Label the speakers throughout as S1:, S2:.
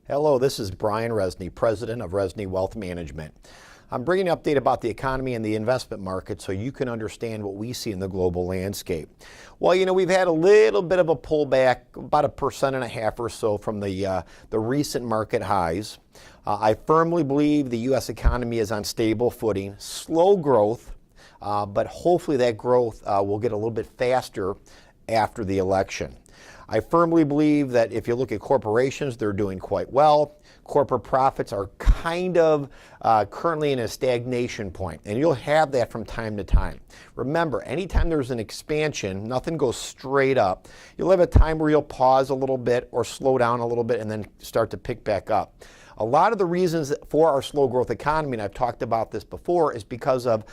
S1: Hello, this is Brian Resney, President of Resney Wealth Management. I'm bringing an update about the economy and the investment market so you can understand what we see in the global landscape. Well, we've had a little bit of a pullback, about 1.5% or so from the recent market highs. I firmly believe the U.S. economy is on stable footing, slow growth, but hopefully that growth will get a little bit faster after the election. I firmly believe that if you look at corporations, they're doing quite well. Corporate profits are kind of currently in a stagnation point, and you'll have that from time to time. Remember, anytime there's an expansion, nothing goes straight up. You'll have a time where you'll pause a little bit or slow down a little bit and then start to pick back up. A lot of the reasons for our slow growth economy, and I've talked about this before, is because of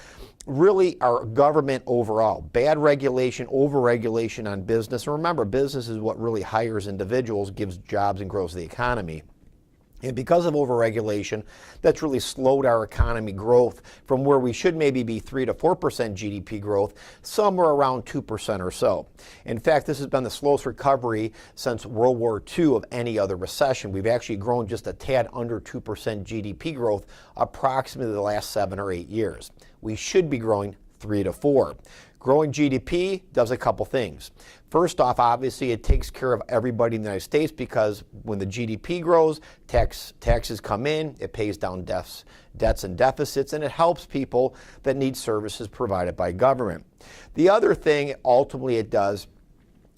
S1: really our government overall. Bad regulation, over-regulation on business. And remember, business is what really hires individuals, gives jobs, and grows the economy. And because of over-regulation, that's really slowed our economy growth from where we should maybe be 3 to 4% GDP growth, somewhere around 2% or so. In fact, this has been the slowest recovery since World War II of any other recession. We've actually grown just a tad under 2% GDP growth approximately the last 7 or 8 years. We should be growing 3 to 4. Growing GDP does a couple things. First off, obviously, it takes care of everybody in the United States because when the GDP grows, taxes come in, it pays down debts and deficits, and it helps people that need services provided by government. The other thing, ultimately, it does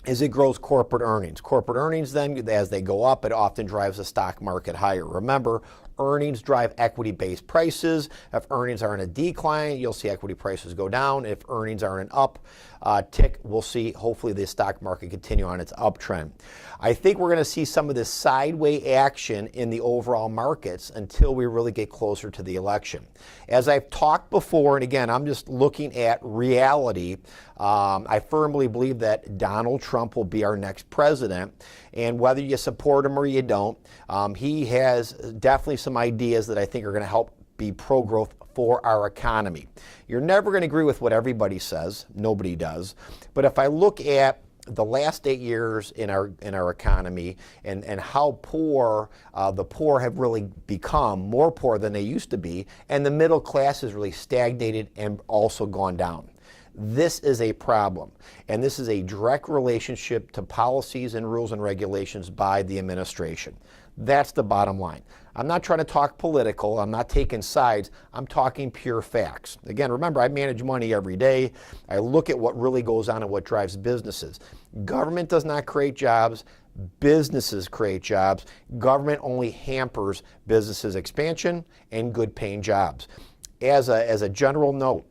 S1: is it grows corporate earnings. Corporate earnings, then, as they go up, it often drives the stock market higher. Remember, earnings drive equity-based prices. If earnings are in a decline, you'll see equity prices go down. If earnings are in an uptick, we'll see hopefully the stock market continue on its uptrend. I think we're going to see some of this sideways action in the overall markets until we really get closer to the election. As I've talked before, and again, I'm just looking at reality, I firmly believe that Donald Trump will be our next president. And whether you support him or you don't, he has definitely some ideas that I think are going to help be pro-growth for our economy. You're never going to agree with what everybody says. Nobody does. But if I look at the last 8 years in our economy and how poor the poor have really become, more poor than they used to be, and the middle class has really stagnated and also gone down. This is a problem, and this is a direct relationship to policies and rules and regulations by the administration. That's the bottom line. I'm not trying to talk political. I'm not taking sides. I'm talking pure facts. Again, remember, I manage money every day. I look at what really goes on and what drives businesses. Government does not create jobs. Businesses create jobs. Government only hampers businesses' expansion and good paying jobs. As a general note,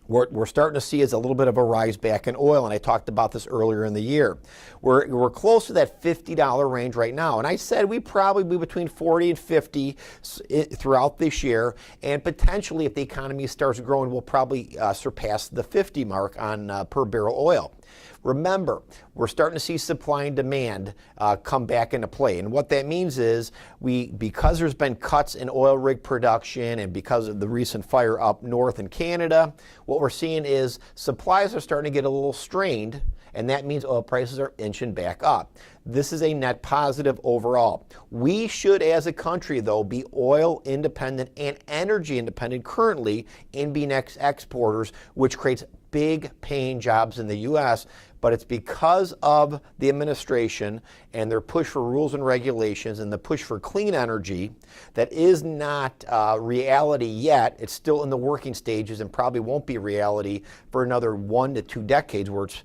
S1: we're starting to see is a little bit of a rise back in oil, and I talked about this earlier in the year. We're close to that $50 range right now, and I said we'd probably be between 40 and 50 throughout this year, and potentially if the economy starts growing, we'll probably surpass the 50 mark on per barrel oil. Remember, we're starting to see supply and demand come back into play. And what that means is because there's been cuts in oil rig production and because of the recent fire up north in Canada, what we're seeing is supplies are starting to get a little strained, and that means oil prices are inching back up. This is a net positive overall. We should, as a country, though, be oil independent and energy independent currently and be next exporters, which creates big paying jobs in the U.S., but it's because of the administration and their push for rules and regulations and the push for clean energy that is not reality yet. It's still in the working stages and probably won't be reality for another 1 to 2 decades where it's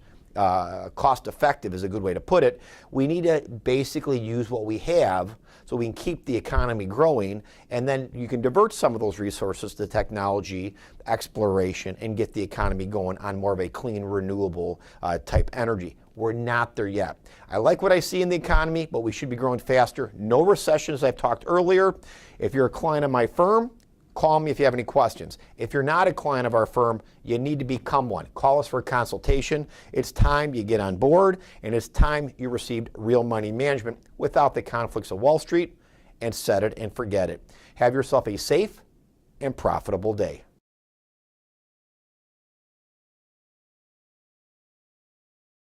S1: cost effective is a good way to put it. We need to basically use what we have so we can keep the economy growing, and then you can divert some of those resources to technology, exploration, and get the economy going on more of a clean, renewable type energy. We're not there yet. I like what I see in the economy, but we should be growing faster. No recession, as I've talked earlier. If you're a client of my firm, call me if you have any questions. If you're not a client of our firm, you need to become one. Call us for a consultation. It's time you get on board, and it's time you received real money management without the conflicts of Wall Street, and set it and forget it. Have yourself a safe and profitable day.